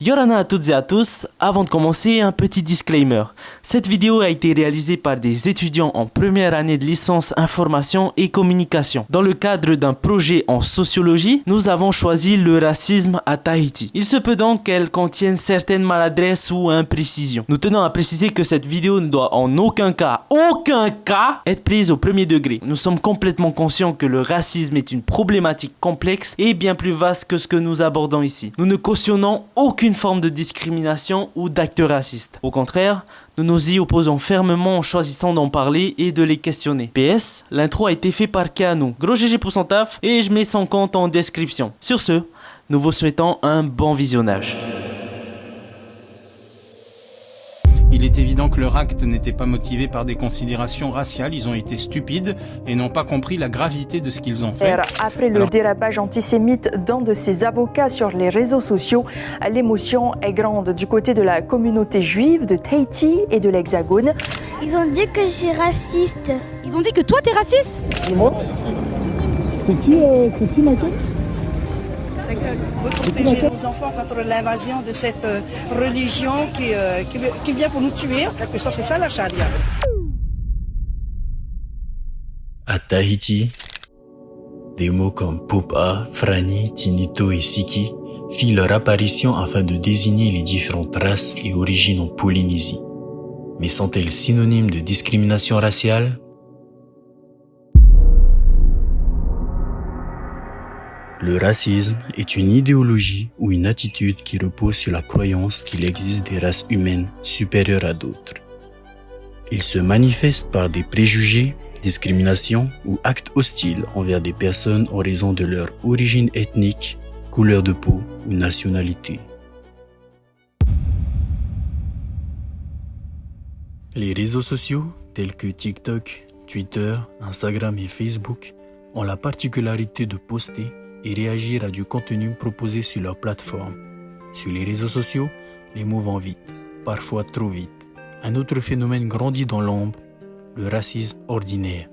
Yorana à toutes et à tous, avant de commencer, un petit disclaimer. Cette vidéo a été réalisée par des étudiants en première année de licence information et communication. Dans le cadre d'un projet en sociologie, nous avons choisi le racisme à Tahiti. Il se peut donc qu'elle contienne certaines maladresses ou imprécisions. Nous tenons à préciser que cette vidéo ne doit en aucun cas, être prise au premier degré. Nous sommes complètement conscients que le racisme est une problématique complexe et bien plus vaste que ce que nous abordons ici. Nous ne cautionnons aucune forme de discrimination ou d'acte raciste. Au contraire, nous nous y opposons fermement en choisissant d'en parler et de les questionner. PS, l'intro a été fait par Keanu. Gros GG pour son taf et je mets son compte en description. Sur ce, nous vous souhaitons un bon visionnage. Il est évident que leur acte n'était pas motivé par des considérations raciales, ils ont été stupides et n'ont pas compris la gravité de ce qu'ils ont fait. Après le dérapage antisémite d'un de ses avocats sur les réseaux sociaux, l'émotion est grande du côté de la communauté juive de Tahiti et de l'Hexagone. Ils ont dit que je suis raciste. Ils ont dit que toi t'es raciste? Et moi? C'est qui Michael? Protéger nos enfants contre l'invasion de cette religion qui vient pour nous tuer. En quelque sorte, c'est ça la charia. À Tahiti, des mots comme Popa, Frani, Tinito et Siki firent leur apparition afin de désigner les différentes races et origines en Polynésie. Mais sont-elles synonymes de discrimination raciale? Le racisme est une idéologie ou une attitude qui repose sur la croyance qu'il existe des races humaines supérieures à d'autres. Il se manifeste par des préjugés, discriminations ou actes hostiles envers des personnes en raison de leur origine ethnique, couleur de peau ou nationalité. Les réseaux sociaux tels que TikTok, Twitter, Instagram et Facebook ont la particularité de poster et réagir à du contenu proposé sur leur plateforme. Sur les réseaux sociaux, les mots vont vite, parfois trop vite. Un autre phénomène grandit dans l'ombre, le racisme ordinaire.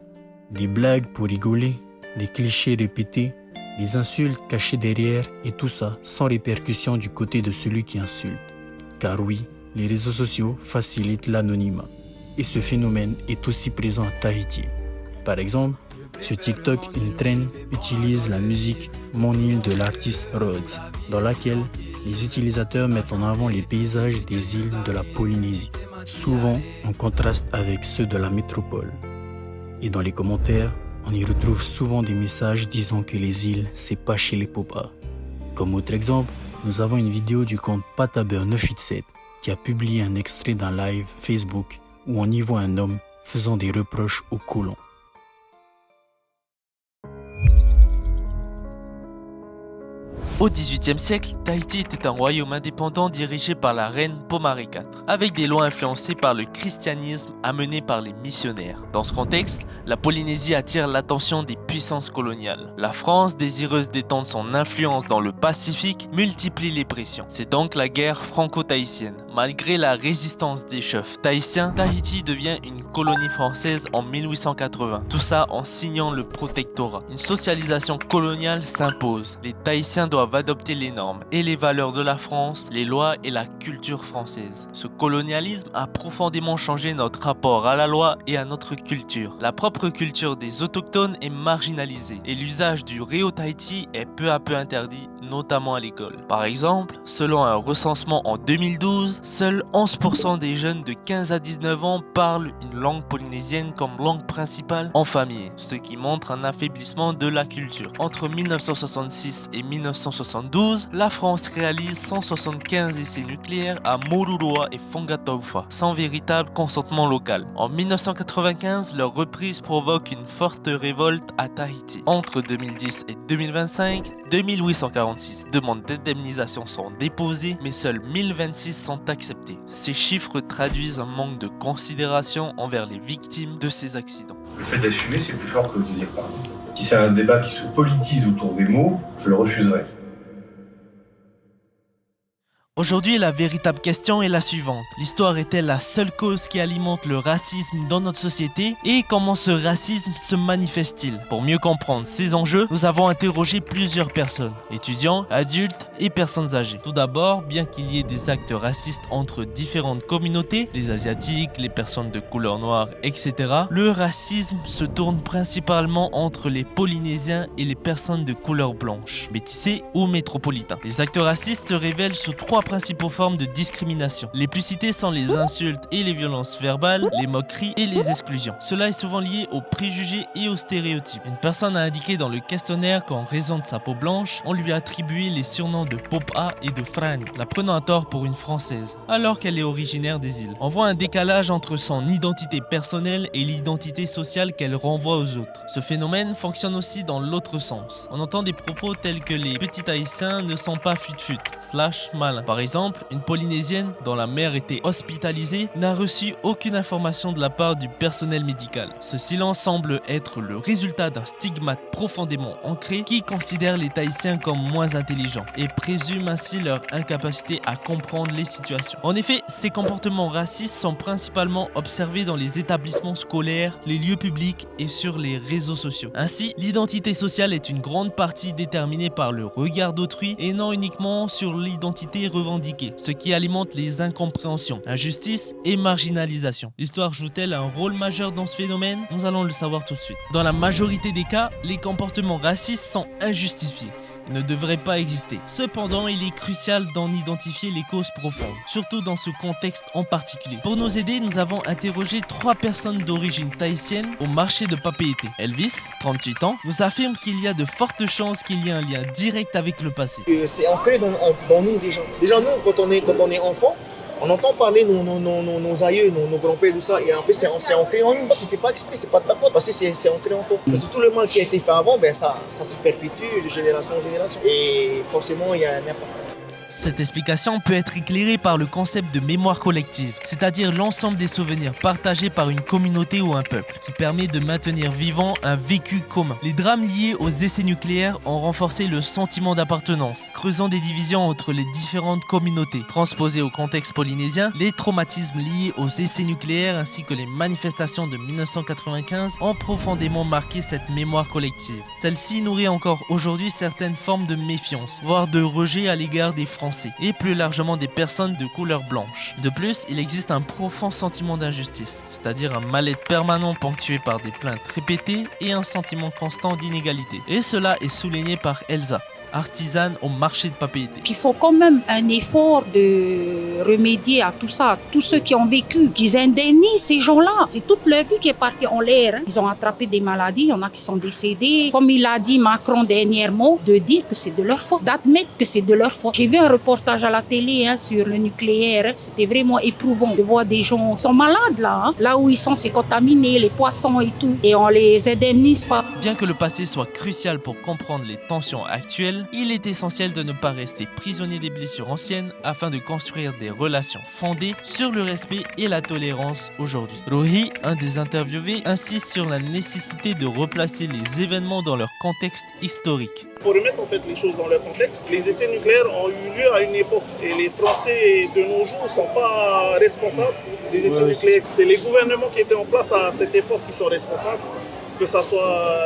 Des blagues pour rigoler, des clichés répétés, des insultes cachées derrière et tout ça sans répercussion du côté de celui qui insulte. Car oui, les réseaux sociaux facilitent l'anonymat. Et ce phénomène est aussi présent à Tahiti. Par exemple, sur TikTok, une trend utilise la musique Mon île de l'artiste Rhodes, dans laquelle les utilisateurs mettent en avant les paysages des îles de la Polynésie, souvent en contraste avec ceux de la métropole. Et dans les commentaires, on y retrouve souvent des messages disant que les îles, c'est pas chez les Popas. Comme autre exemple, nous avons une vidéo du compte Pataber987 qui a publié un extrait d'un live Facebook où on y voit un homme faisant des reproches aux colons. Au XVIIIe siècle, Tahiti était un royaume indépendant dirigé par la reine Pomare IV, avec des lois influencées par le christianisme amené par les missionnaires. Dans ce contexte, la Polynésie attire l'attention des puissances coloniales. La France, désireuse d'étendre son influence dans le Pacifique, multiplie les pressions. C'est donc la guerre franco-tahitienne. Malgré la résistance des chefs tahitiens, Tahiti devient une colonie française en 1880. Tout ça en signant le protectorat. Une socialisation coloniale s'impose. Les Tahitiens doivent adopter les normes et les valeurs de la France, les lois et la culture française. Ce colonialisme a profondément changé notre rapport à la loi et à notre culture. La propre culture des autochtones est marginalisée et l'usage du riz au Tahiti est peu à peu interdit, notamment à l'école. Par exemple, selon un recensement en 2012, seuls 11% des jeunes de 15 à 19 ans parlent une langue polynésienne comme langue principale en famille, ce qui montre un affaiblissement de la culture. Entre 1966 et 1972, la France réalise 175 essais nucléaires à Moruroa et Fongatofa, sans véritable consentement local. En 1995, leur reprise provoque une forte révolte à Tahiti. Entre 2010 et 2025, 2846 demandes d'indemnisation sont déposées, mais seules 1026 sont acceptées. Ces chiffres traduisent un manque de considération envers les victimes de ces accidents. Le fait d'assumer, c'est plus fort que de dire pardon. Si c'est un débat qui se politise autour des mots, je le refuserai. Aujourd'hui, la véritable question est la suivante. L'histoire est-elle la seule cause qui alimente le racisme dans notre société? Et comment ce racisme se manifeste-t-il? Pour mieux comprendre ces enjeux, nous avons interrogé plusieurs personnes, étudiants, adultes et personnes âgées. Tout d'abord, bien qu'il y ait des actes racistes entre différentes communautés, les asiatiques, les personnes de couleur noire, etc., le racisme se tourne principalement entre les Polynésiens et les personnes de couleur blanche, métissés ou métropolitains. Les actes racistes se révèlent sous trois principaux formes de discrimination. Les plus citées sont les insultes et les violences verbales, les moqueries et les exclusions. Cela est souvent lié aux préjugés et aux stéréotypes. Une personne a indiqué dans le questionnaire qu'en raison de sa peau blanche, on lui a attribué les surnoms de Popa et de Franny, la prenant à tort pour une Française, alors qu'elle est originaire des îles. On voit un décalage entre son identité personnelle et l'identité sociale qu'elle renvoie aux autres. Ce phénomène fonctionne aussi dans l'autre sens. On entend des propos tels que les petits haïtiens ne sont pas fut-fut, / malins. Par exemple, une Polynésienne dont la mère était hospitalisée n'a reçu aucune information de la part du personnel médical. Ce silence semble être le résultat d'un stigmate profondément ancré qui considère les Tahitiens comme moins intelligents et présume ainsi leur incapacité à comprendre les situations. En effet, ces comportements racistes sont principalement observés dans les établissements scolaires, les lieux publics et sur les réseaux sociaux. Ainsi, l'identité sociale est une grande partie déterminée par le regard d'autrui et non uniquement sur l'identité revendiquée, ce qui alimente les incompréhensions, injustices et marginalisation. L'histoire joue-t-elle un rôle majeur dans ce phénomène? Nous allons le savoir tout de suite. Dans la majorité des cas, les comportements racistes sont injustifiés. Ne devrait pas exister. Cependant, il est crucial d'en identifier les causes profondes, surtout dans ce contexte en particulier. Pour nous aider, nous avons interrogé 3 personnes d'origine tahitienne au marché de Papeete. Elvis, 38 ans, nous affirme qu'il y a de fortes chances qu'il y ait un lien direct avec le passé. C'est ancré dans nous déjà. Déjà nous, quand on est enfant, on entend parler nos aïeux, nos grands-pères, tout ça, et en plus c'est ancré en nous. Tu ne fais pas exprès, c'est pas de ta faute, parce que c'est ancré en toi. Parce que tout le mal qui a été fait avant, ça se perpétue de génération en génération. Et forcément, il y a un impact. Cette explication peut être éclairée par le concept de mémoire collective, c'est-à-dire l'ensemble des souvenirs partagés par une communauté ou un peuple, qui permet de maintenir vivant un vécu commun. Les drames liés aux essais nucléaires ont renforcé le sentiment d'appartenance, creusant des divisions entre les différentes communautés. Transposés au contexte polynésien, les traumatismes liés aux essais nucléaires ainsi que les manifestations de 1995 ont profondément marqué cette mémoire collective. Celle-ci nourrit encore aujourd'hui certaines formes de méfiance, voire de rejet à l'égard des Français et plus largement des personnes de couleur blanche. De plus, il existe un profond sentiment d'injustice, c'est-à-dire un mal-être permanent ponctué par des plaintes répétées et un sentiment constant d'inégalité. Et cela est souligné par Elsa, artisane au marché de Papeete. Il faut quand même un effort de remédier à tout ça, tous ceux qui ont vécu, qu'ils indemnisent ces gens-là. C'est toute leur vie qui est partie en l'air. Ils ont attrapé des maladies, il y en a qui sont décédés. Comme il a dit Macron dernièrement, de dire que c'est de leur faute, d'admettre que c'est de leur faute. J'ai vu un reportage à la télé sur le nucléaire. C'était vraiment éprouvant de voir des gens qui sont malades là. Là où ils sont, c'est contaminé, les poissons et tout. Et on les indemnise pas. Bien que le passé soit crucial pour comprendre les tensions actuelles, il est essentiel de ne pas rester prisonnier des blessures anciennes afin de construire des relations fondées sur le respect et la tolérance aujourd'hui. Rohi, un des interviewés, insiste sur la nécessité de replacer les événements dans leur contexte historique. Il faut remettre en fait les choses dans leur contexte. Les essais nucléaires ont eu lieu à une époque et les Français de nos jours ne sont pas responsables des essais nucléaires. C'est les gouvernements qui étaient en place à cette époque qui sont responsables. Que ce soit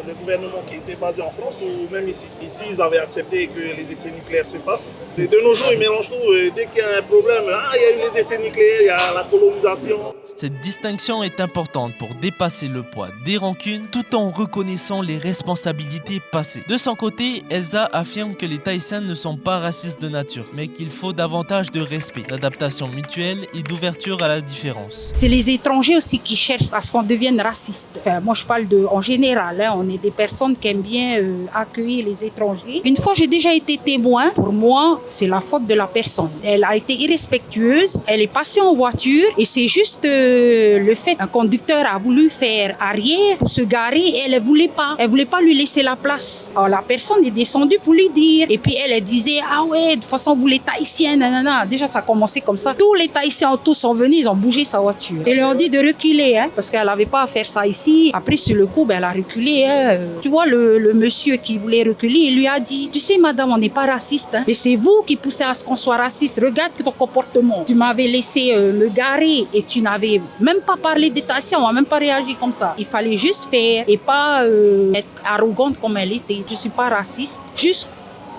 le gouvernement qui était basé en France ou même ici. Ici, ils avaient accepté que les essais nucléaires se fassent. Et de nos jours, ils mélangent tout. Dès qu'il y a un problème, il y a eu les essais nucléaires, il y a la colonisation. Cette distinction est importante pour dépasser le poids des rancunes tout en reconnaissant les responsabilités passées. De son côté, Elsa affirme que les Tahitiens ne sont pas racistes de nature, mais qu'il faut davantage de respect, d'adaptation mutuelle et d'ouverture à la différence. C'est les étrangers aussi qui cherchent à ce qu'on devienne raciste. Enfin, moi, je parle en général, on est des personnes qui aiment bien accueillir les étrangers. Une fois, j'ai déjà été témoin. Pour moi, c'est la faute de la personne. Elle a été irrespectueuse. Elle est passée en voiture et c'est juste le fait qu'un conducteur a voulu faire arrière pour se garer et elle ne voulait pas. Elle ne voulait pas lui laisser la place. Alors, la personne est descendue pour lui dire. Et puis, elle disait, ah ouais, de toute façon, vous les Tahitiens, nanana. Déjà, ça a commencé comme ça. Tous les Tahitiens autour sont venus, ils ont bougé sa voiture. Et leur ont dit de reculer, parce qu'elle n'avait pas à faire ça ici. Après, sur le coup, elle a reculé. Tu vois, le monsieur qui voulait reculer, il lui a dit, tu sais madame, on n'est pas raciste, hein, mais c'est vous qui poussez à ce qu'on soit raciste. Regarde ton comportement. Tu m'avais laissé me garer et tu n'avais même pas parlé de ta science, on n'a même pas réagi comme ça. Il fallait juste faire et pas être arrogante comme elle était. Je suis pas raciste, juste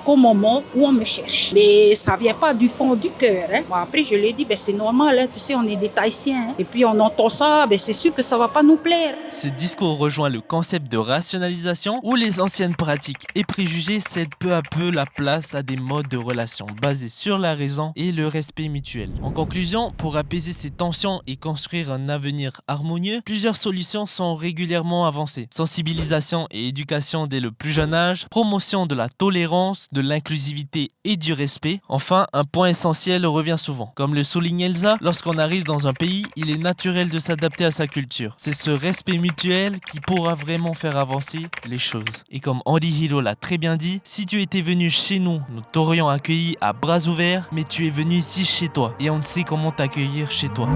qu'au moment où on me cherche. Mais ça vient pas du fond du cœur. Hein. Bon, après, je lui ai dit, ben, c'est normal, hein. Tu sais, on est des Tahitiens. Hein. Et puis, on entend ça, ben, c'est sûr que ça va pas nous plaire. Ce discours rejoint le concept de rationalisation où les anciennes pratiques et préjugés cèdent peu à peu la place à des modes de relations basés sur la raison et le respect mutuel. En conclusion, pour apaiser ces tensions et construire un avenir harmonieux, plusieurs solutions sont régulièrement avancées. Sensibilisation et éducation dès le plus jeune âge, promotion de la tolérance, de l'inclusivité et du respect. Enfin, un point essentiel revient souvent. Comme le souligne Elsa, lorsqu'on arrive dans un pays, il est naturel de s'adapter à sa culture. C'est ce respect mutuel qui pourra vraiment faire avancer les choses. Et comme Andy Hiro l'a très bien dit, si tu étais venu chez nous, nous t'aurions accueilli à bras ouverts, mais tu es venu ici chez toi et on ne sait comment t'accueillir chez toi.